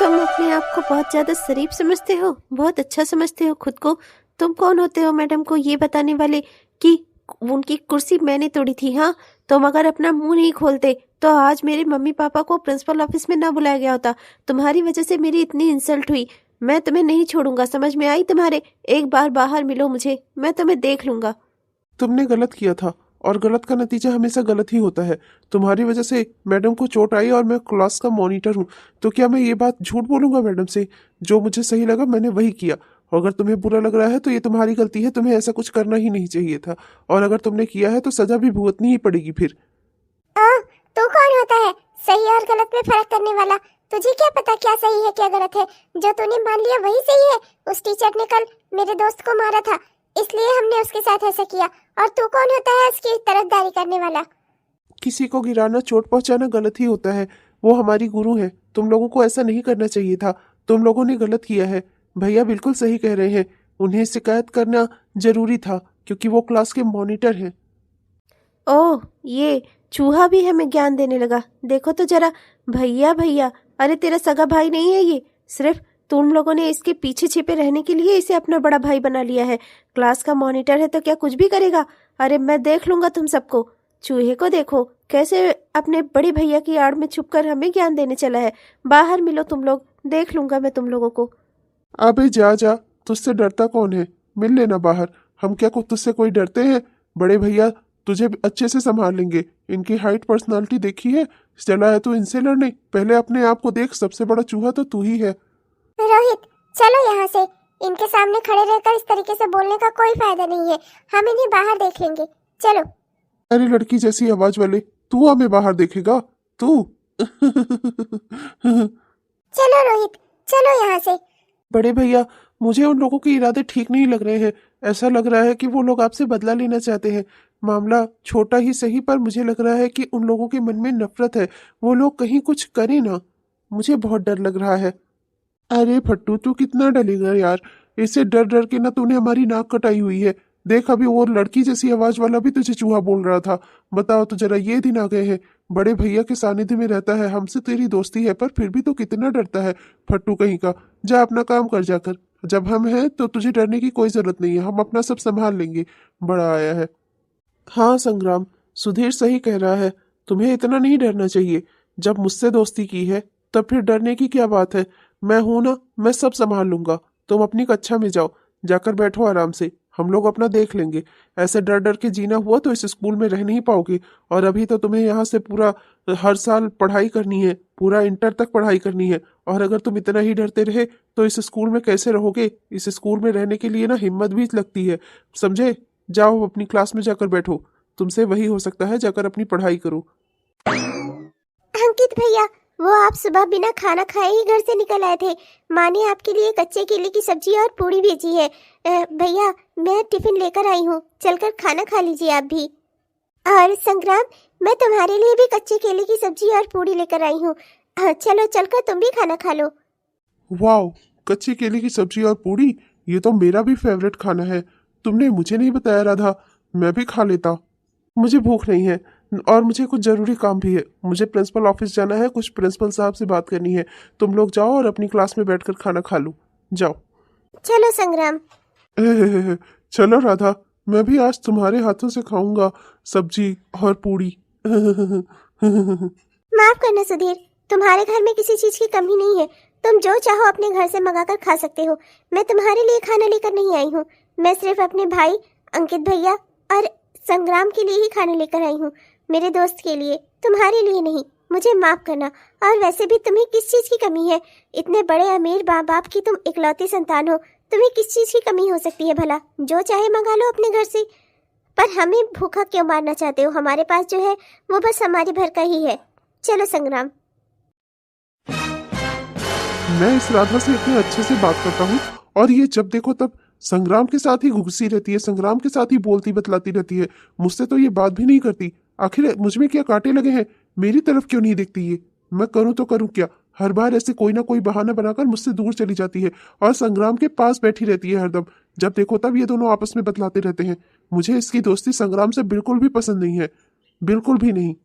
तुम अपने आप को बहुत ज्यादा शरीफ समझते हो, बहुत अच्छा समझते हो खुद को। तुम कौन होते हो मैडम को ये बताने वाले कि उनकी कुर्सी मैंने तोड़ी थी? हाँ, तुम अगर अपना मुंह नहीं खोलते तो आज मेरे मम्मी पापा को प्रिंसिपल ऑफिस में ना बुलाया गया होता। तुम्हारी वजह से मेरी इतनी इंसल्ट हुई। मैं तुम्हें नहीं छोड़ूंगा, समझ में आई तुम्हारे? एक बार बाहर मिलो मुझे, मैं तुम्हें देख लूंगा। तुमने गलत किया था और गलत का नतीजा हमेशा गलत ही होता है। तुम्हारी वजह से मैडम को चोट आई और मैं क्लास का मॉनिटर हूँ, तो क्या मैं ये बात झूठ बोलूंगा मैडम से? जो मुझे सही लगा मैंने वही किया। और अगर तुम्हें बुरा लग रहा है तो ये तुम्हारी गलती है, तुम्हें ऐसा कुछ करना ही नहीं चाहिए था। और अगर तुमने किया है तो सजा भी भुगतनी ही पड़ेगी फिर। तू कौन होता है सही और गलत में फर्क करने वाला? तुझे क्या पता क्या सही है क्या गलत है? जो तूने मान लिया वही सही है। उस टीचर ने कल मेरे दोस्त को मारा था, इसलिए हमने उसके साथ ऐसा किया। और तू कौन होता है उसकी तरफदारी करने वाला? किसी को गिराना, चोट पहुंचाना गलत ही होता है। वो हमारी गुरु है, तुम लोगों को ऐसा नहीं करना चाहिए था। तुम लोगों ने गलत किया है। भैया बिल्कुल सही कह रहे हैं, उन्हें शिकायत करना जरूरी था क्योंकि वो क्लास के मॉनिटर हैं। ओह, ये चूहा भी हमें ज्ञान देने लगा। देखो तो जरा, भैया भैया, अरे तेरा सगा भाई नहीं है ये। सिर्फ तुम लोगों ने इसके पीछे छिपे रहने के लिए इसे अपना बड़ा भाई बना लिया है। क्लास का मॉनिटर है तो क्या कुछ भी करेगा? अरे मैं देख लूंगा तुम सबको। चूहे को देखो कैसे अपने बड़े भैया की आड़ में छुपकर हमें ज्ञान देने चला है। बाहर मिलो तुम लोग, देख लूंगा मैं तुम लोगों को। अबे जा जा, तुझसे डरता कौन है? मिल लेना बाहर। हम क्या तुझसे कोई डरते हैं? बड़े भैया तुझे अच्छे से संभाल लेंगे। इनकी हाइट, पर्सनालिटी देखी है? चला है तू इनसे लड़ने? पहले अपने आप को देख, सबसे बड़ा चूहा तो तू ही है। रोहित, चलो यहाँ से। इनके सामने खड़े रहकर इस तरीके से बोलने का कोई फायदा नहीं है। हम इन्हें बाहर देख लेंगे, चलो। अरे लड़की जैसी आवाज वाले, तू हमें बाहर देखेगा? तू चलो रोहित, चलो यहाँ से। बड़े भैया, मुझे उन लोगों के इरादे ठीक नहीं लग रहे हैं। ऐसा लग रहा है कि वो लोग आपसे बदला लेना चाहते हैं। मामला छोटा ही सही, पर मुझे लग रहा है कि उन लोगों के मन में नफरत है। वो लोग कहीं कुछ करें ना। मुझे बहुत डर लग रहा है। अरे फट्टू, तू कितना डलेगा यार? इससे डर डर के ना तूने हमारी नाक कटाई हुई है। देख, अभी वो लड़की जैसी आवाज वाला भी तुझे चूहा बोल रहा था। बताओ तो जरा, ये दिन आ गए हैं। बड़े भैया के सानिध्य में रहता है, हमसे तेरी दोस्ती है, पर फिर भी तो कितना डरता है। फट्टू कहीं का, जा अपना काम कर जाकर। जब हम हैं तो तुझे डरने की कोई जरूरत नहीं है, हम अपना सब संभाल लेंगे। बड़ा आया है। हाँ संग्राम, सुधीर सही कह रहा है। तुम्हें इतना नहीं डरना चाहिए। जब मुझसे दोस्ती की है तब फिर डरने की क्या बात है? मैं हूं ना, मैं सब संभाल लूंगा। तुम अपनी कक्षा में जाओ, जाकर बैठो आराम से, हम लोग अपना देख लेंगे। ऐसे डर डर के जीना हुआ तो इस स्कूल में रह नहीं पाओगे। और अभी तो तुम्हें यहाँ से पूरा हर साल पढ़ाई करनी है, पूरा इंटर तक पढ़ाई करनी है। और अगर तुम इतना ही डरते रहे तो इस स्कूल में कैसे रहोगे? इस स्कूल में रहने के लिए ना हिम्मत भी लगती है, समझे? जाओ अपनी क्लास में जाकर बैठो। तुमसे वही हो सकता है, जाकर अपनी पढ़ाई करो। अंकित भैया, वो आप सुबह बिना खाना खाए ही घर से निकल आए थे। माँ ने आपके लिए कच्चे केले की सब्जी और पूड़ी भेजी है। भैया, मैं टिफिन लेकर आई हूँ, चलकर खाना खा लीजिए आप भी। और संग्राम, मैं तुम्हारे लिए भी कच्चे केले की सब्जी और पूड़ी लेकर आई हूँ। चलो चलकर तुम भी खाना खा लो। वाह, कच्ची केले की सब्जी और पूड़ी, ये तो मेरा भी फेवरेट खाना है। तुमने मुझे नहीं बताया राधा, मैं भी खा लेता। मुझे भूख नहीं है और मुझे कुछ जरूरी काम भी है। मुझे प्रिंसिपल ऑफिस जाना है, कुछ प्रिंसिपल साहब से बात करनी है। तुम लोग जाओ और अपनी क्लास में बैठकर खाना खा लो, जाओ। चलो संग्राम। चलो राधा, मैं भी आज तुम्हारे हाथों से खाऊंगा सब्जी और पूड़ी। माफ करना सुधीर, तुम्हारे घर में किसी चीज की कमी नहीं है। तुम जो चाहो अपने घर से मंगाकर खा सकते हो। मैं तुम्हारे लिए खाना लेकर नहीं आई हूँ। मैं सिर्फ अपने भाई अंकित भैया और संग्राम के लिए ही खाना लेकर आई हूँ, मेरे दोस्त के लिए, तुम्हारे लिए नहीं। मुझे माफ करना। और वैसे भी तुम्हें किस चीज की कमी है? इतने बड़े अमीर माँ बाप की तुम इकलौती संतान हो, तुम्हें किस चीज की कमी हो सकती है भला? जो चाहे मंगा लो अपने घर से। पर हमें भूखा क्यों मारना चाहते हो? हमारे पास जो है वो बस हमारी भर का ही है। चलो संग्राम। मैं इस राधा से इतने अच्छे से बात करता हूँ और ये जब देखो तब संग्राम के साथ ही घुसी रहती है, संग्राम के साथ ही बोलती बतलाती रहती है। मुझसे तो ये बात भी नहीं करती। आखिर मुझ में क्या कांटे लगे हैं? मेरी तरफ क्यों नहीं देखती ये? मैं करूँ तो करूँ क्या? हर बार ऐसे कोई ना कोई बहाना बनाकर मुझसे दूर चली जाती है और संग्राम के पास बैठी रहती है हरदम। जब देखो तब ये दोनों आपस में बतलाते रहते हैं। मुझे इसकी दोस्ती संग्राम से बिल्कुल भी पसंद नहीं है, बिल्कुल भी नहीं।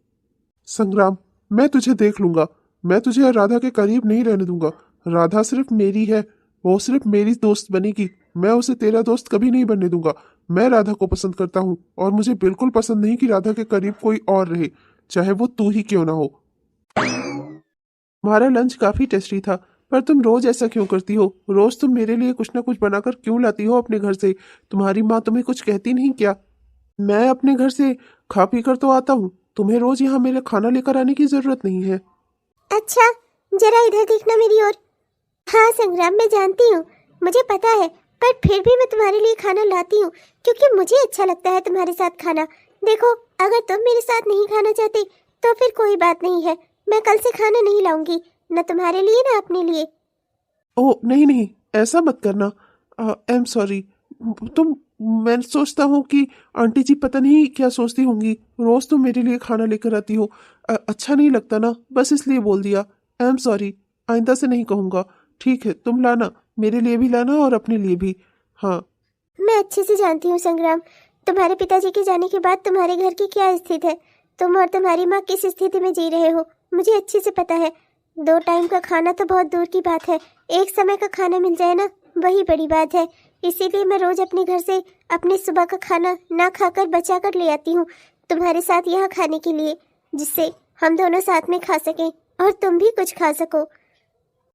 संग्राम, मैं तुझे देख लूंगा, मैं तुझे राधा के करीब नहीं रहने दूंगा। राधा सिर्फ मेरी है, वो सिर्फ मेरी दोस्त बनेगी। मैं उसे तेरा दोस्त कभी नहीं बनने दूंगा। मैं राधा को पसंद करता हूँ और मुझे बिल्कुल पसंद नहीं कि राधा के करीब कोई और रहे, चाहे वो तू ही क्यों ना हो। तुम्हारा लंच काफी टेस्टी था, पर तुम रोज ऐसा क्यों करती हो? रोज तुम मेरे लिए कुछ ना कुछ बनाकर क्यों लाती हो अपने घर से? तुम्हारी माँ तुम्हें कुछ कहती नहीं क्या? मैं अपने घर से खा पी कर तो आता हूँ, तुम्हें रोज यहाँ मेरे खाना लेकर आने की जरूरत नहीं है। अच्छा, जरा इधर देखना मेरी ओर। हाँ संग्राम, मैं जानती हूँ, मुझे पता है, पर फिर भी मैं तुम्हारे लिए खाना लाती हूँ क्योंकि मुझे अच्छा लगता है तुम्हारे साथ खाना। देखो, अगर तुम मेरे साथ नहीं खाना चाहते तो फिर कोई बात नहीं है, मैं कल से खाना नहीं लाऊंगी, न तुम्हारे लिए न अपने लिए। ओह नहीं नहीं, ऐसा मत करना। I am sorry. मैं सोचता हूँ कि आंटी जी पता नहीं क्या सोचती होंगी, रोज तुम मेरे लिए खाना लेकर आती हो। अच्छा नहीं लगता ना, बस इसलिए बोल दिया। आई एम सॉरी, आइंदा से नहीं कहूँगा। ठीक है, तुम लाना, मेरे लिए भी लाना और अपने लिए भी। हाँ। मैं अच्छे से जानती हूँ संग्राम, तुम्हारे पिताजी के जाने के बाद तुम्हारे घर की क्या स्थिति है, तुम और तुम्हारी माँ किस स्थिति में जी रहे हो, मुझे अच्छे से पता है। 2 टाइम का खाना तो बहुत दूर की बात है, एक समय का खाना मिल जाए ना, वही बड़ी बात है। इसीलिए मैं रोज अपने घर से अपने सुबह का खाना ना खाकर बचा कर ले आती हूँ तुम्हारे साथ यहाँ खाने के लिए, जिससे हम दोनों साथ में खा सकें और तुम भी कुछ खा सको।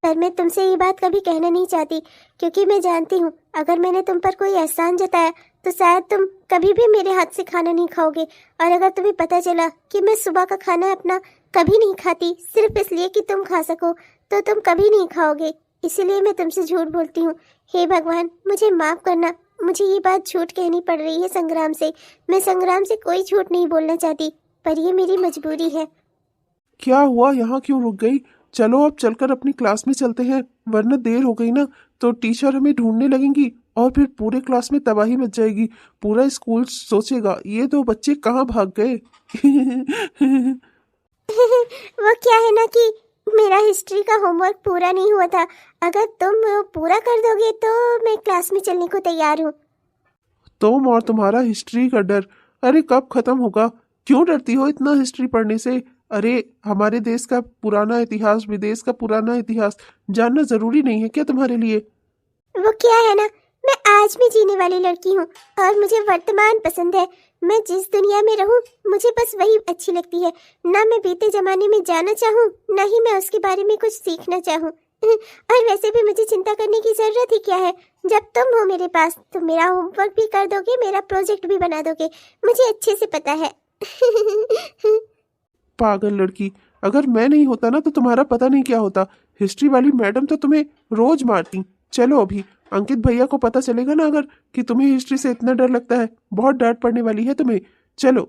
पर मैं तुमसे ये बात कभी कहना नहीं चाहती क्योंकि मैं जानती हूँ अगर मैंने तुम पर कोई एहसान जताया तो शायद तुम कभी भी मेरे हाथ से खाना नहीं खाओगे, और अगर तुम्हें पता चला कि मैं सुबह का खाना अपना कभी नहीं खाती सिर्फ इसलिए कि तुम खा सको तो तुम कभी नहीं खाओगे। इसीलिए मैं तुमसे झूठ बोलती हूँ। हे भगवान, मुझे माफ करना, मुझे ये बात झूठ कहनी पड़ रही है संग्राम से। मैं संग्राम से कोई झूठ नहीं बोलना चाहती, पर ये मेरी मजबूरी है। क्या हुआ, यहाँ क्यों रुक गई? चलो अब चलकर अपनी क्लास में चलते हैं, वरना देर हो गई ना तो टीचर हमें ढूंढने लगेंगी और फिर पूरे क्लास में तबाही मच जाएगी। पूरा स्कूल सोचेगा ये 2 बच्चे कहाँ भाग गए। वो क्या है ना कि मेरा हिस्ट्री का होमवर्क पूरा नहीं हुआ था, अगर तुम वो पूरा कर दोगे तो मैं क्लास में चलने को तैयार हूँ। तुम और तुम्हारा हिस्ट्री का डर, अरे कब खत्म होगा? क्यों डरती हो इतना हिस्ट्री पढ़ने से? अरे हमारे देश का पुराना इतिहास, विदेश का पुराना इतिहास जानना जरूरी नहीं है क्या तुम्हारे लिए? वो क्या है ना, मैं आज में जीने वाली लड़की हूँ और मुझे वर्तमान पसंद है। मैं जिस दुनिया में रहूँ मुझे बस वही अच्छी लगती है, ना मैं बीते जमाने में जाना चाहूँ ना ही मैं उसके बारे में कुछ सीखना चाहूँ। और वैसे भी मुझे चिंता करने की जरूरत ही क्या है, जब तुम हो मेरे पास तो मेरा होमवर्क भी कर दोगे, मेरा प्रोजेक्ट भी बना दोगे, मुझे अच्छे से पता है। पागल लड़की, अगर मैं नहीं होता ना तो तुम्हारा पता नहीं क्या होता। हिस्ट्री वाली मैडम तो तुम्हें रोज मारती। चलो अभी, अंकित भैया को पता चलेगा ना अगर कि तुम्हें हिस्ट्री से इतना डर लगता है, बहुत डांट पड़ने वाली है तुम्हें। चलो।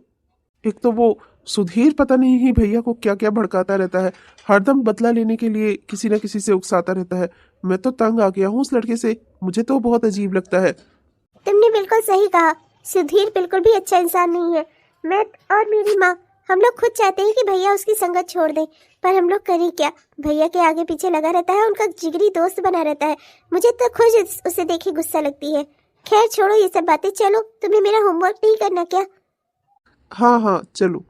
एक तो वो सुधीर पता नहीं ही भैया को क्या क्या भड़काता रहता है, हरदम बदला लेने के लिए किसी न किसी से उकसाता रहता है। मैं तो तंग आ गया हूँ उस लड़के से, मुझे तो बहुत अजीब लगता है। तुमने बिल्कुल सही कहा, सुधीर बिल्कुल भी अच्छा इंसान नहीं है। मैं और मेरी माँ, हम लोग खुद चाहते हैं कि भैया उसकी संगत छोड़ दें, पर हम लोग करें क्या? भैया के आगे पीछे लगा रहता है, उनका जिगरी दोस्त बना रहता है। मुझे तो खुद उसे देखे गुस्सा लगती है। खैर छोड़ो ये सब बातें, चलो। तुम्हें मेरा होमवर्क नहीं करना क्या? हाँ हाँ चलो।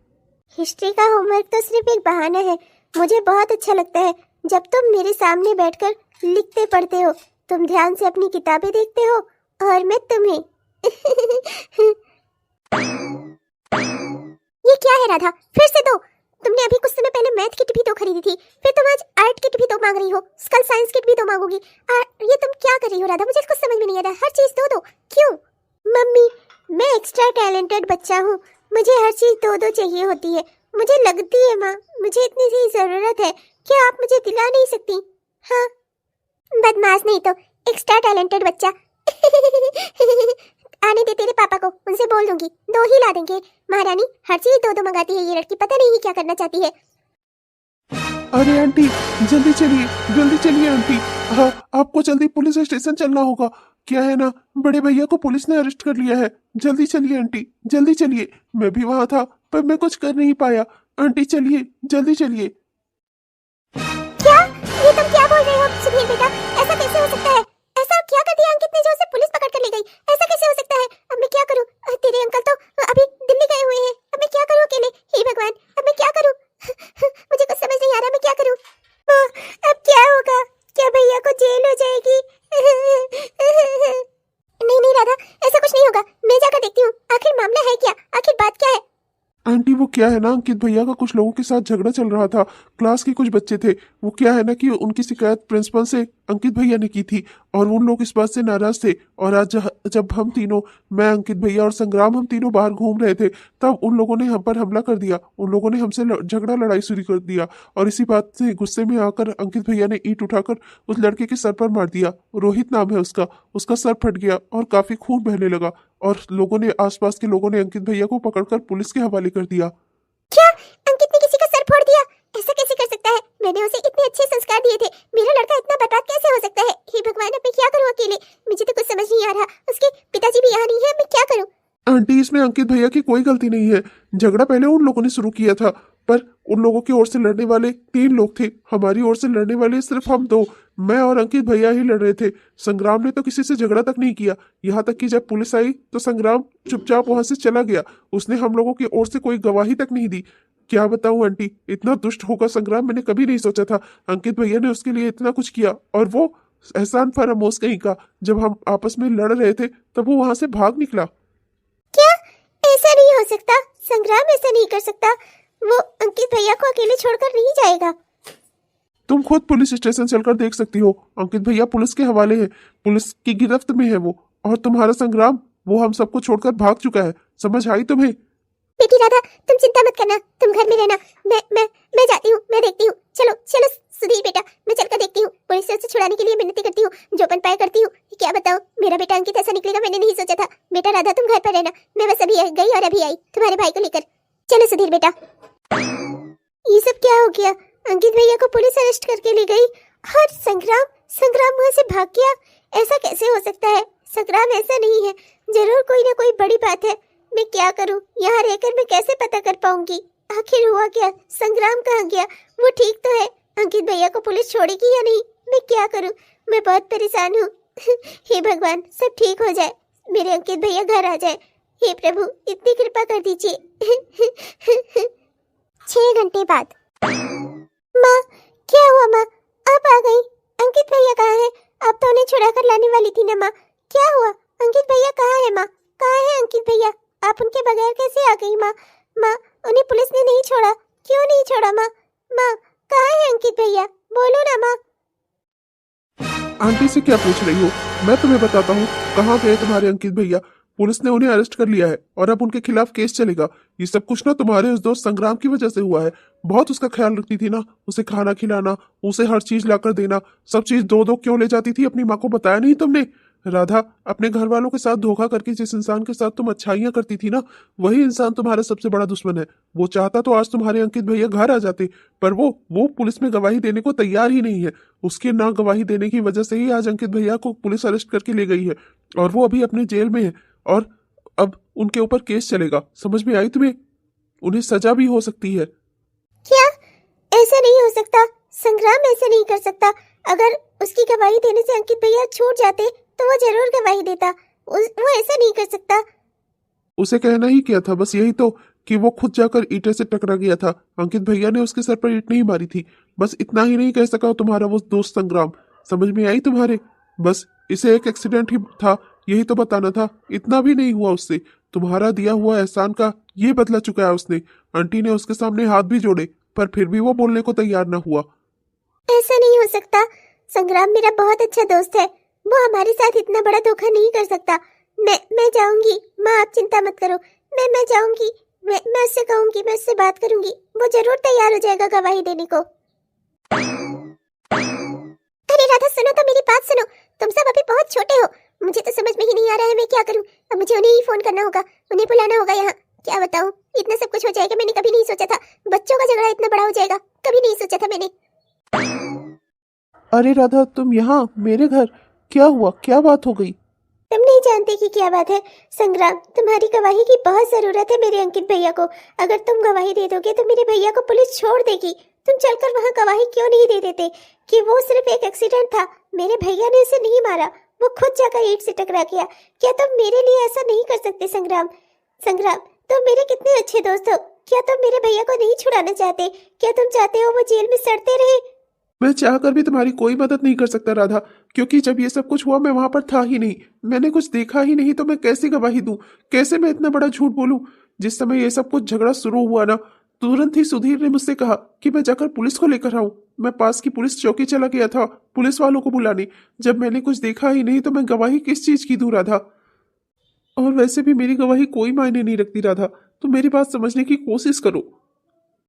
हिस्ट्री का होमवर्क तो सिर्फ एक बहाना है। मुझे बहुत अच्छा लगता है जब तुम मेरे सामने बैठकर लिखते पढ़ते हो, तुम ध्यान से अपनी किताबें देखते हो और मैं तुम्हें। ये क्या है राधा, फिर से दो? तुमने अभी कुछ समय पहले मैथ किट भी तो खरीदी थी, फिर तुम आज आर्ट किट भी तो मांग रही हो, कल साइंस किट भी तो मांगोगी। ये तुम क्या कर रही हो राधा? मुझे कुछ समझ में नहीं आ रहा, हर चीज दो। क्यों? मम्मी, मैं एक्स्ट्रा टैलेंटेड बच्चा हूँ, मुझे हर चीज दो चाहिए होती है। मुझे लगती है माँ, मुझे इतनी सी जरूरत है, क्या आप मुझे दिला नहीं सकती? हाँ, बदमाश नहीं तो एक्स्ट्रा टैलेंटेड बच्चा। आने दे तेरे पापा को, उनसे बोल दूंगी, 2 ही ला देंगे। महारानी हर चीज 2 मंगाती है ये लड़की, पता नहीं क्या करना चाहती है। अरे आंटी, जल्दी चलिए आंटी। हाँ, आपको जल्दी पुलिस स्टेशन चलना होगा। क्या है ना, बड़े भैया को पुलिस ने अरेस्ट कर लिया है। जल्दी चलिए आंटी, जल्दी चलिए। मैं भी वहां था पर मैं कुछ कर नहीं पाया। आंटी चलिए, जल्दी चलिए। क्या? ये तुम क्या बोल रहे हो सुधीर बेटा? ऐसा कैसे हो सकता है? ऐसा क्या कर दिया अंकित ने जो उसे पुलिस पकड़ कर ले गई? ऐसा कैसे हो सकता है? अब मैं क्या करूं? तेरे अंकल तो अभी दिल्ली गए हुए हैं, अब मैं क्या करूं अकेले? हे भगवान, अब मैं क्या करूं? मुझे कुछ समझ नहीं आ रहा, मैं क्या करूं? अब क्या होगा? क्या भैया क्या है ना, अंकित भैया का कुछ लोगों के साथ झगड़ा चल रहा था। क्लास के कुछ बच्चे थे, वो क्या है ना कि उनकी शिकायत प्रिंसिपल से अंकित भैया ने की थी और उन लोग इस बात से नाराज थे। और आज जब हम तीनों, मैं, अंकित भैया और संग्राम, हम तीनों बाहर घूम रहे थे, तब उन लोगों ने हम पर हमला कर दिया। उन लोगों ने हमसे झगड़ा लड़ाई शुरू कर दिया और इसी बात से गुस्से में आकर अंकित भैया ने ईंट उठाकर उस लड़के के सर पर मार दिया। रोहित नाम है उसका। उसका सर फट गया और काफी खून बहने लगा और लोगों ने, आसपास के लोगों ने अंकित भैया को पकड़कर पुलिस के हवाले कर दिया। क्या अंकित ने किसी का सर फोड़ दिया? ऐसा कैसे कर सकता है? मैंने उसे इतने अच्छे संस्कार दिए थे, मेरा लड़का इतना बर्बाद कैसे हो सकता है? हे भगवान, अब मैं क्या करूं अकेले? मुझे तो कुछ समझ नहीं आ रहा। उसके पिताजी भी यहाँ नहीं है, मैं क्या करूं? आंटी, इसमें अंकित भैया की कोई गलती नहीं है। झगड़ा पहले उन लोगों ने शुरू किया था, पर उन लोगों की ओर से लड़ने वाले 3 लोग थे, हमारी ओर से लड़ने वाले सिर्फ हम 2, मैं और अंकित भैया ही लड़ रहे थे। संग्राम ने तो किसी से झगड़ा तक नहीं किया। यहाँ तक कि जब पुलिस आई तो संग्राम चुपचाप वहां से चला गया। उसने हम लोगों की ओर से कोई गवाही तक नहीं दी। क्या बताऊं आंटी, इतना दुष्ट होगा संग्राम मैंने कभी नहीं सोचा था। अंकित भैया ने उसके लिए इतना कुछ किया और वो एहसान फरामोश कहीं का। जब हम आपस में लड़ रहे थे तब वो वहां से भाग निकला। क्या? ऐसा नहीं हो सकता। संग्राम ऐसा नहीं कर सकता। वो अंकित भैया को अकेले छोड़कर नहीं जाएगा। तुम खुद पुलिस स्टेशन चलकर देख सकती हो। अंकित भैया पुलिस के हवाले है, पुलिस की गिरफ्त में है वो। और तुम्हारा संग्राम, वो हम सबको छोड़कर भाग चुका है। समझ आई तुम्हें? बेटी राधा, तुम चिंता मत करना, तुम घर में रहना। मैं जाती हूँ, मैं देखती हूँ। चलो चलो सुधीर बेटा, मैं चलकर देखती हूँ। पुलिस से उसे छुड़ाने के लिए मिन्नतें करती हूँ, जो बन पाए करती हूँ। क्या बताऊँ, मेरा बेटा अंकित ऐसा निकलेगा मैंने नहीं सोचा था। बेटा राधा, तुम घर पर रहना, मैं बस अभी गई और अभी आई तुम्हारे भाई को लेकर। चलो सुधीर बेटा। ये सब क्या हो गया? अंकित भैया को पुलिस अरेस्ट करके ले गई और संग्राम वहां से भाग गया। ऐसा कैसे हो सकता है? संग्राम ऐसा नहीं है, जरूर कोई ना कोई बड़ी बात है। मैं क्या करूं? यहाँ रहकर मैं कैसे पता कर पाऊंगी आखिर हुआ क्या? संग्राम कहाँ गया? वो ठीक तो है? अंकित भैया को पुलिस छोड़ेगी या नहीं? मैं क्या करूं? मैं बहुत परेशान हूँ। हे भगवान, सब ठीक हो जाए, मेरे अंकित भैया घर आ जाए। हे प्रभु, इतनी कृपा कर दीजिए। 6 घंटे बाद। माँ, क्या हुआ माँ? आप आ गई? अंकित भैया कहाँ है? आप तो उन्हें छुड़ा कर लाने वाली थी ना माँ। क्या हुआ? अंकित भैया कहाँ है माँ? कहाँ है अंकित भैया? आप उनके बगैर कैसे आ गई माँ? माँ, उन्हें पुलिस ने नहीं छोड़ा। क्यों नहीं छोड़ा माँ? माँ, कहाँ है अंकित भैया? बोलो ना माँ। आंटी से क्या पूछ रही हो? मैं तुम्हें बताता हूँ कहाँ गए तुम्हारे अंकित भैया। पुलिस ने उन्हें अरेस्ट कर लिया है और अब उनके खिलाफ केस चलेगा। ये सब कुछ ना तुम्हारे उस दोस्त संग्राम की वजह से हुआ है। बहुत उसका ख्याल रखती थी ना, उसे खाना खिलाना, उसे हर चीज लाकर देना। सब चीज 2-2 क्यों ले जाती थी? अपनी माँ को बताया नहीं तुमने? राधा, अपने घर वालों के साथ धोखा करके जिस इंसान के साथ तुम अच्छाइयां करती थी ना, वही इंसान तुम्हारा सबसे बड़ा दुश्मन है। वो चाहता तो आज तुम्हारे अंकित भैया घर आ जाते, पर वो पुलिस में गवाही देने को तैयार ही नहीं है। उसके ना गवाही देने की वजह से ही आज अंकित भैया को पुलिस अरेस्ट करके ले गई है और वो अभी अपने जेल में है और अब उनके ऊपर केस चलेगा। समझ में आई तुम्हें? उन्हें सजा भी हो सकती है। क्या? ऐसा नहीं हो सकता। संग्राम ऐसा नहीं कर सकता। अगर उसकी गवाही देने से अंकित भैया छूट जाते तो वो जरूर गवाही देता। वो ऐसा नहीं कर सकता। उसे कहना ही क्या था, बस यही तो कि वो खुद जाकर ईंटे से टकरा गया था। अंकित भैया ने उसके सर पर ईंट नहीं मारी थी। बस इतना ही नहीं कह सका तुम्हारा वो दोस्त संग्राम। समझ में आई तुम्हारे? बस इसे एक एक्सीडेंट ही था, यही तो बताना था। इतना भी नहीं हुआ उससे। तुम्हारा दिया हुआ एहसान का ये बदला चुका है उसने। आंटी ने उसके सामने हाथ भी जोड़े, पर फिर भी वो बोलने को तैयार न हुआ। ऐसा नहीं हो सकता। संग्राम मेरा बहुत अच्छा दोस्त है, वो हमारे साथ इतना बड़ा धोखा नहीं कर सकता। मैं जाऊंगी माँ, आप चिंता मत करो। मैं जाऊंगी। मैं उससे कहूंगी, मैं उससे बात करूंगी। वो जरूर तैयार हो जाएगा गवाही देने को। अरे राधा, सुनो तो, मेरी बात सुनो। तुम सब अभी बहुत छोटे हो, मुझे तो समझ में ही नहीं आ रहा है मैं क्या करूं। अब मुझे उन्हें ही फोन करना होगा, उन्हें बुलाना होगा यहाँ। क्या बताऊं, इतना सब कुछ हो जाएगा मैंने कभी नहीं सोचा था। बच्चों का झगड़ा इतना बड़ा हो जाएगा, कभी नहीं सोचा था मैंने। अरे राधा, तुम यहाँ मेरे घर? क्या हुआ? क्या बात हो गई? तुम नहीं जानते कि क्या बात है। संग्राम, तुम्हारी गवाही की बहुत जरूरत है मेरे अंकित भैया को। अगर तुम गवाही दे दोगे तो मेरे भैया को पुलिस छोड़ देगी। तुम चलकर वहाँ गवाही क्यों नहीं दे देते कि वो सिर्फ एक एक्सीडेंट था, मेरे भैया ने उसे नहीं मारा, वो खुद जाकर ईंट से टकरा गया। क्या तुम मेरे लिए ऐसा नहीं कर सकते? संग्राम, तुम मेरे कितने अच्छे दोस्त हो। क्या तुम मेरे भैया को नहीं छुड़ाना चाहते? क्या तुम चाहते हो वो जेल में सड़ते रहे? मैं चाहकर भी तुम्हारी कोई मदद नहीं कर सकता राधा, क्योंकि जब ये सब कुछ हुआ मैं वहां पर था ही नहीं। मैंने कुछ देखा ही नहीं, तो मैं कैसे गवाही दूं? कैसे मैं इतना बड़ा झूठ बोलूं? जिस समय ये सब कुछ झगड़ा शुरू हुआ ना, तुरंत ही सुधीर ने मुझसे कहा कि मैं जाकर पुलिस को लेकर आऊं। मैं पास की पुलिस चौकी चला गया था पुलिस वालों को बुलाने। जब मैंने कुछ देखा ही नहीं तो मैं गवाही किस चीज की दूं राधा? और वैसे भी मेरी गवाही कोई मायने नहीं रखती राधा, तो मेरी बात समझने की कोशिश करो।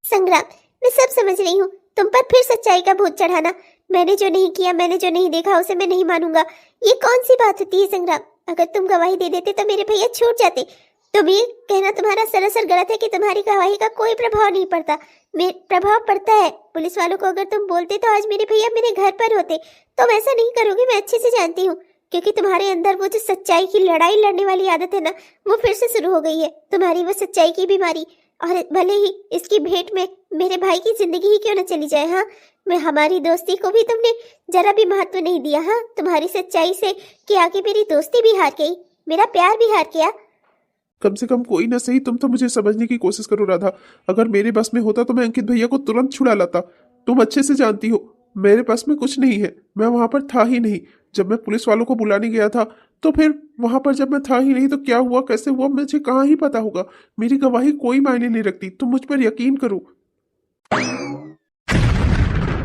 संग्राम, मैं सब समझ रही हूँ। तुम पर फिर सच्चाई का भूत चढ़ाना। मैंने जो नहीं किया, मैंने जो नहीं देखा, उसे मैं नहीं मानूंगा। ये कौन सी बात होती है संग्राम? अगर तुम गवाही दे देते तो मेरे भैया छूट जाते। तुम ये कहना तुम्हारा सरासर गलत है कि तुम्हारी गवाही का कोई प्रभाव नहीं पड़ता। प्रभाव पड़ता है। पुलिस वालों को अगर तुम बोलते तो आज मेरे भैया मेरे घर पर होते। तुम ऐसा नहीं करोगे, मैं अच्छे से जानती हूँ, क्योंकि तुम्हारे अंदर वो जो सच्चाई की लड़ाई लड़ने वाली आदत है ना, वो फिर से शुरू हो गई है। तुम्हारी वो सच्चाई की बीमारी। और भले ही इसकी भेंट में मेरे भाई की जिंदगी ही क्यों न चली जाए। हाँ, मैं हमारी दोस्ती को भी तुमने जरा भी महत्व नहीं दिया। हाँ, तुम्हारी सच्चाई से कि आगे मेरी दोस्ती भी हार गई, मेरा प्यार भी हार गया। कम से कम कोई ना सही तुम तो मुझे समझने की कोशिश करो राधा। अगर मेरे बस में होता तो मैं अंकित भैया को तुरंत छुड़ा लाता। तुम अच्छे से जानती हो मेरे पास में कुछ नहीं है। मैं वहां पर था ही नहीं जब मैं पुलिस वालों को बुलाने गया था। तो फिर वहां पर जब मैं था ही नहीं तो क्या हुआ, कैसे हुआ, मुझे कहाँ ही पता होगा। मेरी गवाही कोई मायने नहीं रखती। तुम मुझ पर यकीन करो।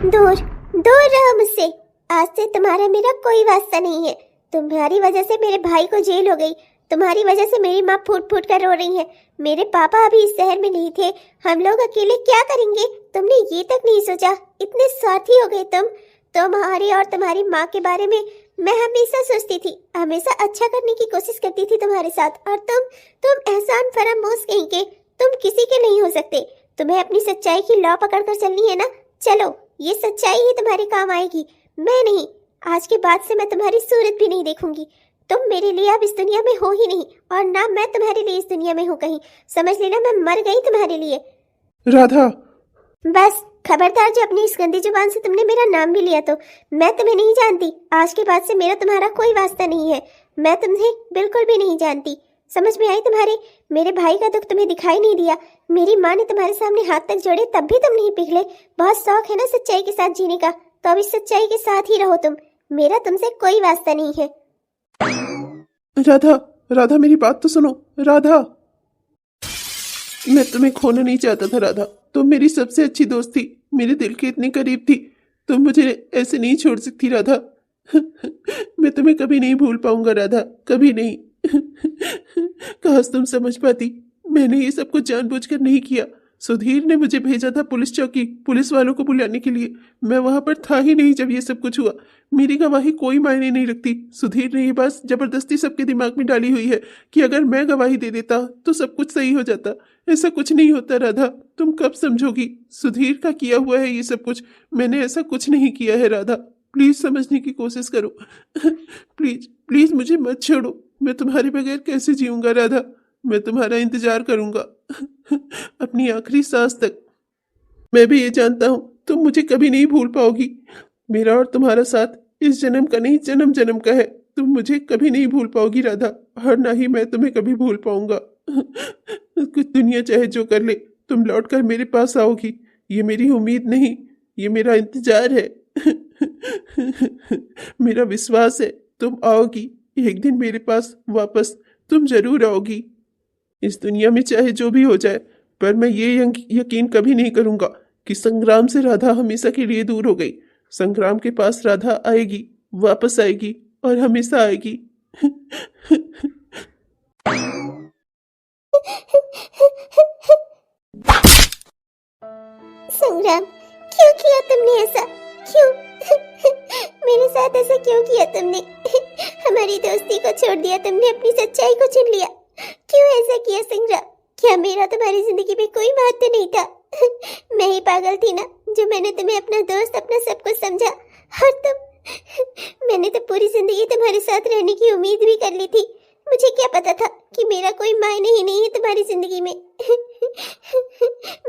दूर दूर रहो मुझसे। आज से तुम्हारा मेरा कोई वास्ता नहीं है। तुम्हारी वजह से मेरे भाई को जेल हो गई। तुम्हारी वजह से मेरी माँ फूट फूट कर रो रही है। मेरे पापा अभी इस शहर में नहीं थे। हम लोग अकेले क्या करेंगे? तुमने ये तक नहीं सोचा। इतने स्वार्थी हो गए तुम। तुम्हारी और तुम्हारी माँ के बारे में मैं हमेशा सोचती थी, हमेशा अच्छा करने की कोशिश करती थी तुम्हारे साथ। और तुम एहसान फरामोश कहीं के, तुम किसी के नहीं हो सकते। तुम्हें अपनी सच्चाई की लौ पकड़ कर चलनी है ना, चलो। ये सच्चाई ही तुम्हारे काम आएगी, मैं नहीं। आज के बाद से मैं तुम्हारी सूरत भी नहीं देखूंगी। तुम मेरे लिए अब इस दुनिया में हो ही नहीं, और ना मैं तुम्हारे लिए इस दुनिया में हूँ कहीं। समझ लेना, मैं मर गई तुम्हारे लिए। राधा, बस खबरदार, जो अपनी इस गंदी जुबान से तुमने मेरा नाम भी लिया तो मैं तुम्हें नहीं जानती। आज के बाद से मेरा तुम्हारा कोई वास्ता नहीं है। मैं तुम्हें बिल्कुल भी नहीं जानती। समझ में आई तुम्हारे? मेरे भाई का दुख तुम्हें दिखाई नहीं दिया। मेरी माँ ने तुम्हारे सामने हाथ तक जोड़े तब भी तुम नहीं पिघले। बहुत शौक है ना सच्चाई के साथ जीने का, तो अब इस सच्चाई के साथ ही रहो तुम। मेरा तुमसे कोई वास्ता नहीं है। राधा, राधा मेरी बात तो सुनो। राधा, मैं तुम्हें खोना नहीं चाहता था राधा। तुम मेरी सबसे अच्छी दोस्त थी, मेरे दिल के इतनी करीब थी। तुम मुझे ऐसे नहीं छोड़ सकती राधा। मैं तुम्हें कभी नहीं भूल पाऊंगा राधा, कभी नहीं। काश तुम समझ पाती, मैंने ये सब कुछ जानबूझकर नहीं किया। सुधीर ने मुझे भेजा था पुलिस चौकी पुलिस वालों को बुलाने के लिए। मैं वहां पर था ही नहीं जब ये सब कुछ हुआ। मेरी गवाही कोई मायने नहीं रखती। सुधीर ने ये बात जबरदस्ती सबके दिमाग में डाली हुई है कि अगर मैं गवाही दे देता तो सब कुछ सही हो जाता। ऐसा कुछ नहीं होता राधा, तुम कब समझोगी? सुधीर का किया हुआ है ये सब कुछ, मैंने ऐसा कुछ नहीं किया है राधा। प्लीज समझने की कोशिश करो। प्लीज प्लीज मुझे मत छोड़ो। मैं तुम्हारे बगैर कैसे जीऊंगा राधा? मैं तुम्हारा इंतजार करूंगा अपनी आखिरी सांस तक। मैं भी ये जानता हूँ तुम मुझे कभी नहीं भूल पाओगी। मेरा और तुम्हारा साथ इस जन्म का नहीं, जन्म जन्म का है। तुम मुझे कभी नहीं भूल पाओगी राधा, और ना ही मैं तुम्हें कभी भूल पाऊंगा। कुछ दुनिया चाहे जो कर ले, तुम लौटकर मेरे पास आओगी। ये मेरी उम्मीद नहीं, ये मेरा इंतजार है। मेरा विश्वास है तुम आओगी एक दिन मेरे पास वापस। तुम जरूर आओगी। इस दुनिया में चाहे जो भी हो जाए, पर मैं ये यकीन कभी नहीं करूंगा कि संग्राम से राधा हमेशा के लिए दूर हो गई। संग्राम के पास राधा आएगी, वापस आएगी और हमेशा आएगी। संग्राम, क्यों किया तुमने ऐसा? क्यों? मेरे साथ ऐसा क्यों किया तुमने? हमारी दोस्ती को छोड़ दिया तुमने, अपनी सच्चाई को चुन लिया। क्यों ऐसा किया संग्राम? क्या मेरा तुम्हारी जिंदगी में कोई महत्व नहीं था? मैं ही पागल थी ना, जो मैंने तुम्हें अपना दोस्त, अपना सब कुछ समझा। और मैंने तो पूरी जिंदगी तुम्हारे साथ रहने की उम्मीद भी कर ली थी। मुझे क्या पता था कि मेरा कोई मायने ही नहीं है तुम्हारी जिंदगी में।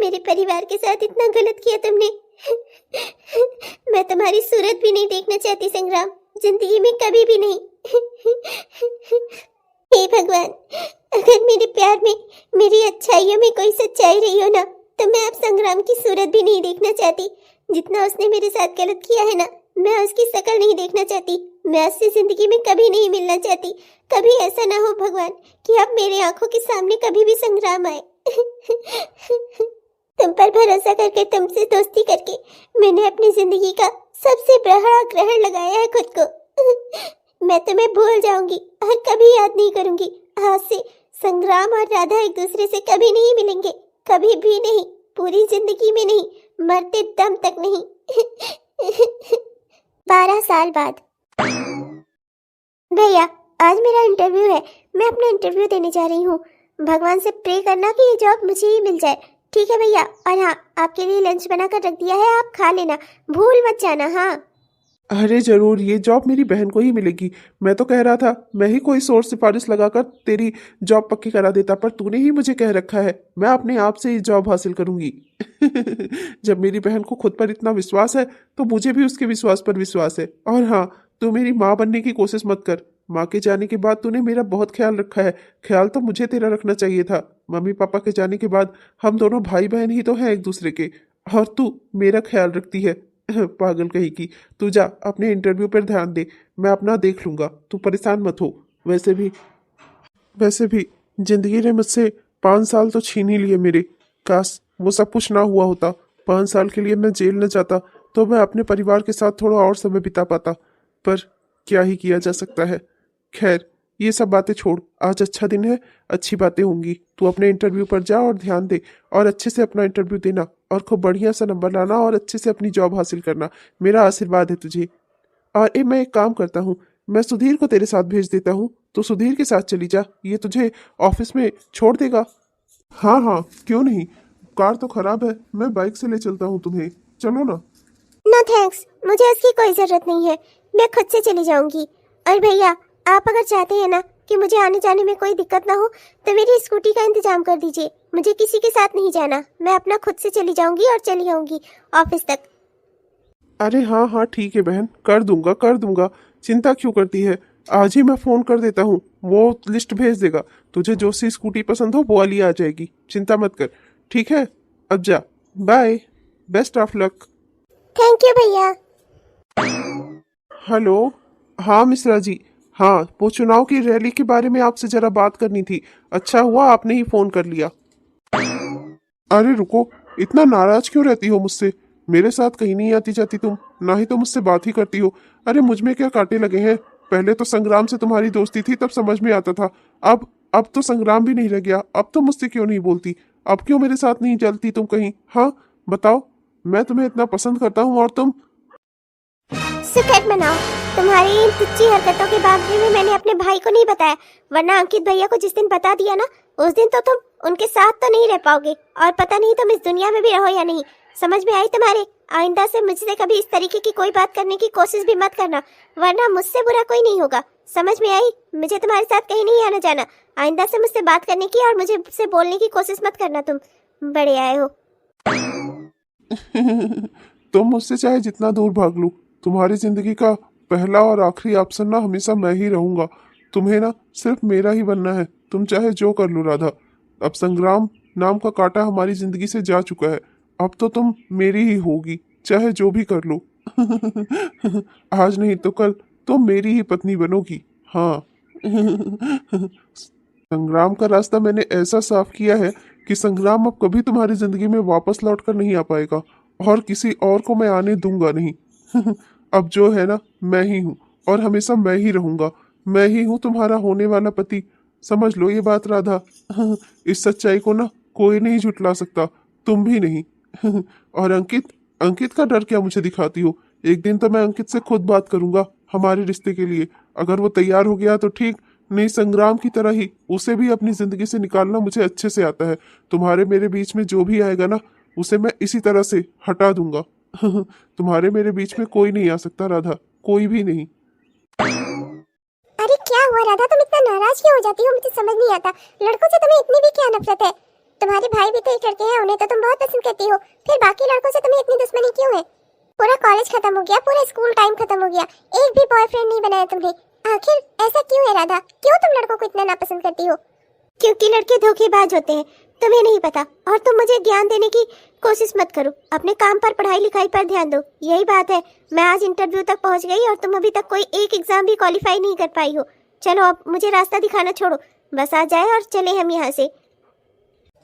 मेरे परिवार के साथ इतना गलत किया तुमने। मैं तुम्हारी सूरत भी नहीं देखना चाहती संग्राम, जिंदगी में कभी भी नहीं। हे भगवान, अगर मेरे प्यार में, मेरी अच्छाइयों में कोई सच्चाई रही हो ना, तो मैं अब संग्राम की सूरत भी नहीं देखना चाहती। जितना उसने मेरे साथ गलत किया है ना, मैं उसकी शक्ल नहीं देखना चाहती। मैं उससे जिंदगी में कभी नहीं मिलना चाहती। कभी ऐसा ना हो भगवान कि अब मेरे आंखों के सामने कभी भी संग्राम आए। तुम पर भरोसा करके, तुमसे दोस्ती करके मैंने अपनी जिंदगी का सबसे बड़ा ग्रहण लगाया है खुद को। मैं तुम्हें भूल जाऊंगी और कभी याद नहीं करूंगी। आज से संग्राम और राधा एक दूसरे से कभी नहीं मिलेंगे, कभी भी नहीं, पूरी जिंदगी में नहीं, मरते दम तक नहीं। 12 साल बाद। भैया, आज मेरा इंटरव्यू है, मैं अपना इंटरव्यू देने जा रही हूँ। भगवान से प्रे करना कि ये जॉब मुझे ही मिल जाए, ठीक है भैया? और हाँ, आपके लिए लंच बनाकर रख दिया है, आप खा लेना, भूल मत जाना। हाँ अरे जरूर, ये जॉब मेरी बहन को ही मिलेगी। मैं तो कह रहा था मैं ही कोई सोर्स सिफारिश लगाकर तेरी जॉब पक्की करा देता, पर तूने ही मुझे कह रखा है मैं अपने आप से ही जॉब हासिल करूंगी। जब मेरी बहन को खुद पर इतना विश्वास है तो मुझे भी उसके विश्वास पर विश्वास है। और हाँ, तू मेरी माँ बनने की कोशिश मत कर। माँ के जाने के बाद तूने मेरा बहुत ख्याल रखा है, ख्याल तो मुझे तेरा रखना चाहिए था। मम्मी पापा के जाने के बाद हम दोनों भाई बहन ही तो हैं एक दूसरे के, और तू मेरा ख्याल रखती है। पागल कहीं की। तू जा, अपने इंटरव्यू पर ध्यान दे, मैं अपना देख लूंगा, तू परेशान मत हो। वैसे भी जिंदगी ने मुझसे 5 साल तो छीन ही लिए मेरे। काश वो सब कुछ ना हुआ होता। 5 साल के लिए मैं जेल न जाता तो मैं अपने परिवार के साथ थोड़ा और समय बिता पाता, पर क्या ही किया जा सकता है। खैर, ये सब बातें छोड़, आज अच्छा दिन है, अच्छी बातें होंगी। तू अपने इंटरव्यू पर जा और ध्यान दे, और अच्छे से अपना इंटरव्यू देना, और खूब बढ़िया सा नंबर लाना, और अच्छे से अपनी जॉब हासिल करना। मेरा आशीर्वाद है तुझे। और मैं एक काम करता हूँ, मैं सुधीर को तेरे साथ भेज देता हूँ, तो सुधीर के साथ चली जा, ये तुझे ऑफिस में छोड़ देगा। हाँ हाँ, क्यों नहीं, कार तो खराब है, मैं बाइक से ले चलता हूँ तुम्हें, चलो ना। नो थैंक्स, मुझे इसकी कोई जरूरत नहीं है, मैं खुद से चली जाऊंगी। और भैया, आप अगर चाहते हैं ना कि मुझे आने जाने में कोई दिक्कत ना हो, तो मेरी स्कूटी का इंतजाम कर दीजिए। मुझे किसी के साथ नहीं जाना, मैं अपना खुद से चली जाऊंगी और चली आऊंगी ऑफिस तक। अरे हाँ हाँ ठीक है बहन, कर दूंगा, चिंता क्यों करती है। आज ही मैं फोन कर देता हूँ, वो लिस्ट भेज देगा, तुझे जो सी स्कूटी पसंद हो वो वाली आ जाएगी, चिंता मत कर। ठीक है, अब जा, bye, best of luck. Thank you भैया। हेलो, हाँ मिश्रा जी, हाँ वो चुनाव की रैली के बारे में आपसे जरा बात करनी थी। अच्छा हुआ आपने ही फोन कर लिया। अरे रुको, इतना नाराज क्यों रहती हो मुझसे? मेरे साथ कहीं नहीं आती जाती तुम, ना ही तो मुझसे बात ही करती हो। अरे मुझ में क्या कांटे लगे हैं? पहले तो संग्राम से तुम्हारी दोस्ती थी, तब समझ में आता था। अब तो संग्राम भी नहीं रह गया, अब तो मुझसे क्यों नहीं बोलती? अब क्यों मेरे साथ नहीं चलती तुम कहीं? हाँ बताओ, मैं तुम्हें इतना पसंद करता हूँ और तुम। सुखद मनाओ, तुम्हारी इन तुच्छी हरकतों के बावजूद भी मैंने अपने भाई को नहीं बताया, वरना अंकित भैया को जिस दिन बता दिया ना, उस दिन तो तुम उनके साथ तो नहीं रह पाओगे, और पता नहीं तुम इस दुनिया में भी रहो या नहीं। समझ में आई तुम्हारे? आइंदा से मुझसे कभी इस तरीके की कोई बात करने की कोशिश भी मत करना, वरना मुझसे बुरा कोई नहीं होगा। समझ में आई? मुझे तुम्हारे साथ कहीं नहीं आना जाना। आइंदा से मुझसे बात करने की और मुझे बोलने की कोशिश मत करना। तुम बड़े आए हो। तुम मुझसे चाहे जितना दूर भाग लो, तुम्हारी जिंदगी का पहला और आखिरी ऑप्शन ना हमेशा मैं ही रहूंगा। तुम्हें ना सिर्फ मेरा ही बनना है, तुम चाहे जो कर लो राधा। अब संग्राम नाम का कांटा हमारी जिंदगी से जा चुका है, अब तो तुम मेरी ही होगी, चाहे जो भी कर लो। आज नहीं तो कल तुम मेरी ही पत्नी बनोगी। हाँ। संग्राम का रास्ता मैंने ऐसा साफ किया है कि संग्राम अब कभी तुम्हारी जिंदगी में वापस लौट कर नहीं आ पाएगा, और किसी और को मैं आने दूंगा नहीं। अब जो है ना, मैं ही हूँ, और हमेशा मैं ही रहूंगा। मैं ही हूँ तुम्हारा होने वाला पति, समझ लो ये बात राधा। इस सच्चाई को ना कोई नहीं झुटला सकता, तुम भी नहीं। और अंकित का डर क्या मुझे दिखाती हो? एक दिन तो मैं अंकित से खुद बात करूंगा हमारे रिश्ते के लिए। अगर वो तैयार हो गया तो ठीक, नहीं संग्राम की तरह ही उसे भी अपनी जिंदगी से निकालना मुझे अच्छे से आता है। तुम्हारे मेरे बीच में जो भी आएगा ना, उसे मैं इसी तरह से हटा दूंगा। तुम्हारे मेरे बीच में कोई नहीं आ सकता राधा, कोई भी नहीं। अरे क्या हुआ राधा, तुम इतना नाराज क्यों हो जाती हो? मुझे समझ नहीं आता, लड़कों से तुम्हें इतनी भी क्या नफरत है? तुम्हारे भाई भी तो एक लड़के हैं, उन्हें तो तुम बहुत पसंद करती हो, फिर बाकी लड़कों से तुम्हें इतनी दुश्मनी क्यों है? पूरा कॉलेज खत्म हो गया, पूरा स्कूल टाइम खत्म हो गया, एक भी बॉयफ्रेंड नहीं बनाया तुमने। आखिर ऐसा क्यों है राधा? क्यों तुम लड़कों को इतना नापसंद करती हो? क्योंकि लड़के धोखेबाज होते हैं, तुम्हें नहीं पता। और तुम मुझे ज्ञान देने की कोशिश मत करो, अपने काम पर, पढ़ाई लिखाई पर ध्यान दो। यही बात है, मैं आज इंटरव्यू तक पहुंच गई और तुम अभी तक कोई एक एग्जाम भी क्वालिफाई नहीं कर पाई हो। चलो अब मुझे रास्ता दिखाना छोड़ो, बस आ जाए और चले हम यहाँ से।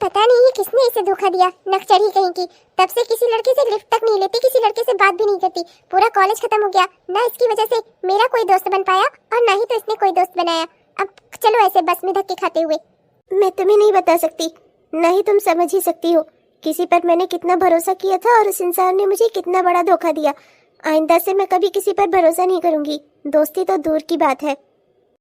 पता नहीं है किसने इसे धोखा दिया, नकचढ़ी कहीं की। तब से किसी लड़के से लिफ्ट तक नहीं लेती, किसी लड़के से बात भी नहीं करती। पूरा कॉलेज खत्म हो गया, ना इसकी वजह से मेरा कोई दोस्त बन पाया और ना ही तो इसने कोई दोस्त बनाया। अब चलो ऐसे बस में धक्के खाते हुए। मैं तुम्हें नहीं बता सकती, ना ही तुम समझ ही सकती हो किसी पर मैंने कितना भरोसा किया था और उस इंसान ने मुझे कितना बड़ा धोखा दिया। आइंदा से मैं कभी किसी पर भरोसा नहीं करूंगी, दोस्ती तो दूर की बात है।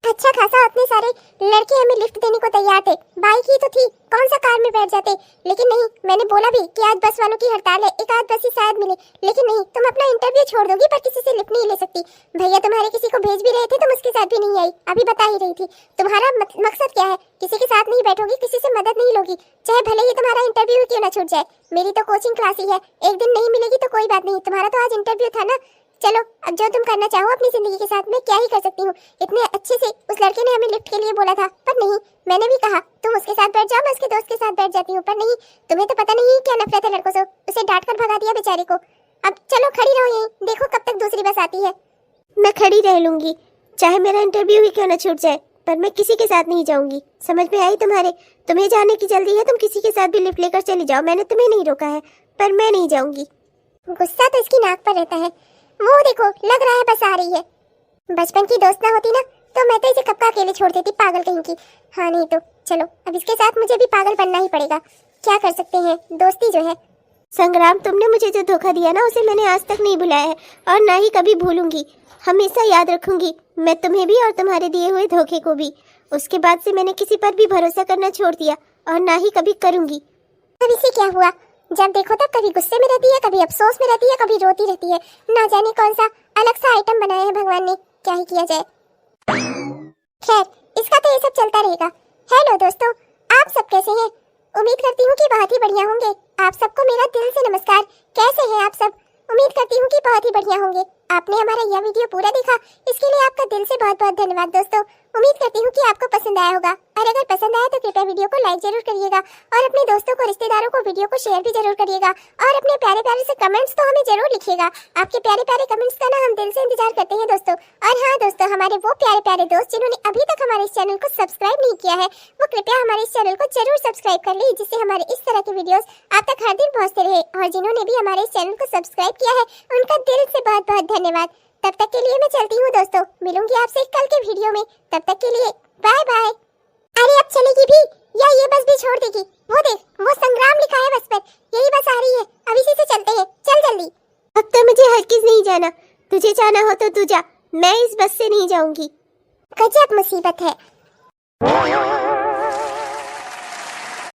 अच्छा खासा इतने सारे लड़के हमें लिफ्ट देने को तैयार थे, बाइक ही तो थी, कौन सा कार में बैठ जाते। लेकिन नहीं, मैंने बोला भी कि आज बस वालों की हड़ताल है, एक आध बस ही शायद मिले। लेकिन नहीं, तुम अपना इंटरव्यू छोड़ दोगी पर किसी से लिफ्ट नहीं ले सकती। भैया तुम्हारे किसी को भेज भी रहे थे, तुम उसके साथ भी नहीं आई, अभी बता ही रही थी। तुम्हारा मकसद क्या है? किसी के साथ नहीं बैठोगी, किसी से मदद नहीं लोगी, चाहे भले ही तुम्हारा इंटरव्यू क्यों ना छूट जाए। मेरी तो कोचिंग क्लास ही है, एक दिन नहीं मिलेगी तो कोई बात नहीं, तुम्हारा तो आज इंटरव्यू था ना। चलो अब जो तुम करना चाहो अपनी जिंदगी के साथ, मैं क्या ही कर सकती हूँ। इतने अच्छे से उस लड़के ने हमें लिफ्ट के लिए बोला था, पर नहीं, मैंने भी कहा तुम उसके साथ बैठ जाओ, मैं उसके दोस्त के साथ बैठ जाती हूँ, पर नहीं। तुम्हें तो पता नहीं है क्या नफरत है लड़कों से, उसे डांट कर भगा दिया बेचारे को। अब चलो खड़ी रहो यहीं, देखो कब तक दूसरी बस आती है। मैं खड़ी रह लूंगी, चाहे मेरा इंटरव्यू ही क्यों ना छूट जाए, पर मैं किसी के साथ नहीं जाऊंगी। समझ में आई तुम्हारे? तुम्हें जाने की जल्दी है, तुम किसी के साथ भी लिफ्ट लेकर चली जाओ, मैंने तुम्हें नहीं रोका है, पर मैं नहीं जाऊंगी। गुस्सा तो इसकी नाक पर रहता है। वो देखो, लग रहा है बस आ रही है। बचपन की दोस्त ना होती ना तो मैं तो इसे कब का अकेले छोड़ देती, पागल कहीं की। हाँ नहीं तो चलो अब इसके साथ मुझे भी पागल बनना ही पड़ेगा, क्या कर सकते हैं, दोस्ती जो है। संग्राम, तुमने मुझे जो धोखा दिया ना, उसे मैंने आज तक नहीं भुलाया है और ना ही कभी भूलूंगी। हमेशा याद रखूंगी मैं तुम्हें भी और तुम्हारे दिए हुए धोखे को भी। उसके बाद से मैंने किसी पर भी भरोसा करना छोड़ दिया और ना ही कभी करूंगी। अब इसे क्या हुआ? जब देखो तब कभी गुस्से में रहती है, कभी अफसोस में रहती है, कभी रोती रहती है। ना जाने कौन सा अलग सा आइटम बनाया है भगवान ने, क्या ही किया जाए। खैर, इसका तो ये सब चलता रहेगा। हेलो दोस्तों, आप सब कैसे हैं? उम्मीद करती हूँ कि बहुत ही बढ़िया होंगे। आप सबको मेरा दिल से नमस्कार। कैसे हैं आप सब? उम्मीद करती हूँ कि बहुत ही बढ़िया होंगे। आपने हमारा यह वीडियो पूरा देखा, इसके लिए आपका दिल से बहुत बहुत धन्यवाद दोस्तों। उम्मीद करती हूँ कि आपको पसंद आया होगा, और अगर पसंद आया तो कृपया वीडियो को लाइक जरूर करिएगा और अपने दोस्तों को, रिश्तेदारों को वीडियो को शेयर भी जरूर करिएगा। और अपने प्यारे प्यारे से कमेंट्स तो हमें जरूर लिखिएगा। आपके प्यारे प्यारे कमेंट्स का ना हम दिल से इंतजार करते हैं दोस्तों। और हाँ दोस्तों, हमारे वो प्यारे प्यारे दोस्त जिन्होंने अभी तक हमारे इस चैनल को सब्सक्राइब नहीं किया है, वो कृपया हमारे इस चैनल को जरूर सब्सक्राइब कर ले, जिससे हमारे इस तरह के वीडियोस आप तक हर दिन पहुंचते रहे। और जिन्होंने भी हमारे इस चैनल को सब्सक्राइब किया है, उनका दिल से बहुत बहुत धन्यवाद। तब तक के लिए मैं चलती हूँ दोस्तों, मिलूंगी आपसे कल के वीडियो में। तब तक के लिए बाय बाय। अरे अब चलेगी भी या ये बस भी छोड़ देगी? वो देख, वो संग्राम लिखा है बस पर, यही बस आ रही है, अब इसी से चलते हैं, चल जल्दी। अब तो मुझे हर किस नहीं जाना, तुझे जाना हो तो तू जा, मैं इस बस से नहीं जाऊंगी। गजब मुसीबत है।